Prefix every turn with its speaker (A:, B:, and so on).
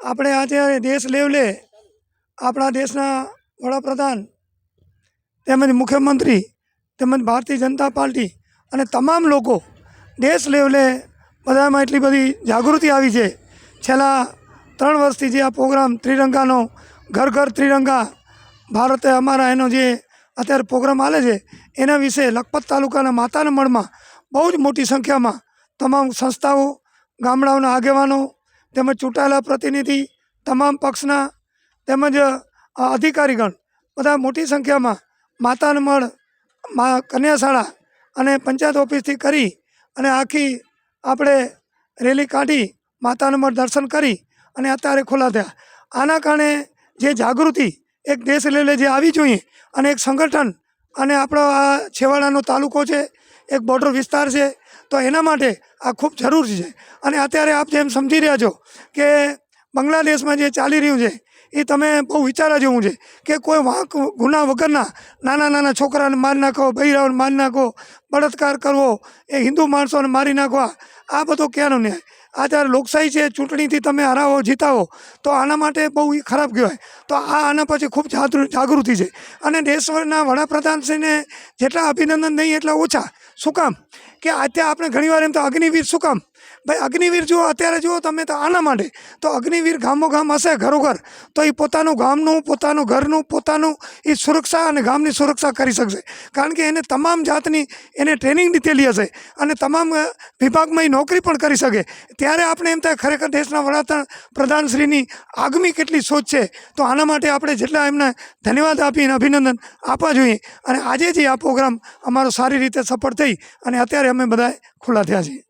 A: આપણે આજે દેશ લેવલે આપણા દેશના વડાપ્રધાન તેમજ મુખ્યમંત્રી તેમજ ભારતીય જનતા પાર્ટી અને તમામ લોકો દેશ લેવલે બધામાં એટલી બધી જાગૃતિ આવી છે. છેલ્લા 3 વર્ષથી જે આ પ્રોગ્રામ ત્રિરંગાનો ઘર ઘર ત્રિરંગા ભારતે અમારા એનો જે અત્યારે પ્રોગ્રામ ચાલે છે એના વિશે લખપત તાલુકાના માતાના મળમાં બહુ જ મોટી સંખ્યામાં તમામ સંસ્થાઓ, ગામડાઓના આગેવાનો તેમજ ચૂંટાયેલા પ્રતિનિધિ, તમામ પક્ષના તેમજ અધિકારીગણ બધા મોટી સંખ્યામાં માતાના મળ કન્યાશાળા અને પંચાયત ઓફિસથી કરી અને આખી આપણે રેલી કાઢી માતાના મળ દર્શન કરી અને અત્યારે ખુલ્લા થયા. આના કારણે જે જાગૃતિ એક દેશ લેવલે જે આવી જોઈએ અને એક સંગઠન અને આપણો આ છેવાડાનો તાલુકો છે, એક બોર્ડર વિસ્તાર છે, તો એના માટે આ ખૂબ જરૂરી છે. અને અત્યારે આપ જેમ સમજી રહ્યા છો કે બાંગ્લાદેશમાં જે ચાલી રહ્યું છે એ તમે બહુ વિચારવા જેવું છે કે કોઈ વાંક ગુના વગરના નાના નાના છોકરાને મારી નાખો, બૈરાઓને મારી નાખો, બળાત્કાર કરવો, એ હિન્દુ માણસોને મારી નાખવા, આ બધો ક્યાંનો ન્યાય? અત્યારે લોકશાહી છે, ચૂંટણીથી તમે હરાવો જીતાવો તો આના માટે બહુ ખરાબ કહેવાય. તો આના પછી ખૂબ જાગૃતિ છે. અને દેશના વડાપ્રધાનશ્રીને જેટલા અભિનંદન નહીં એટલા ઓછા. શું કામ કે અત્યારે આપણે ઘણીવાર એમ તો અગ્નિવીર શું કામ? ભાઈ અગ્નિવીર જુઓ, અત્યારે જુઓ તમે તો આના માટે તો અગ્નિવીર ગામો ગામ હશે, ઘરોઘર, તો એ પોતાનું ગામનું, પોતાનું ઘરનું, પોતાનું એ સુરક્ષા અને ગામની સુરક્ષા કરી શકશે. કારણ કે એને તમામ જાતની એને ટ્રેનિંગ લીધેલી હશે અને તમામ વિભાગમાં એ નોકરી પણ કરી શકે. ત્યારે આપણે એમ થાય ખરેખર દેશના વડાપ્રધાનશ્રીની આગમી કેટલી સોચ છે. તો આના માટે આપણે જેટલા એમને ધન્યવાદ આપીને અભિનંદન આપવા જોઈએ. અને આજે જે આ પ્રોગ્રામ અમારો સારી રીતે સફળ થઈ અને અત્યારે અમે બધાએ ખુલ્લા થયા છીએ.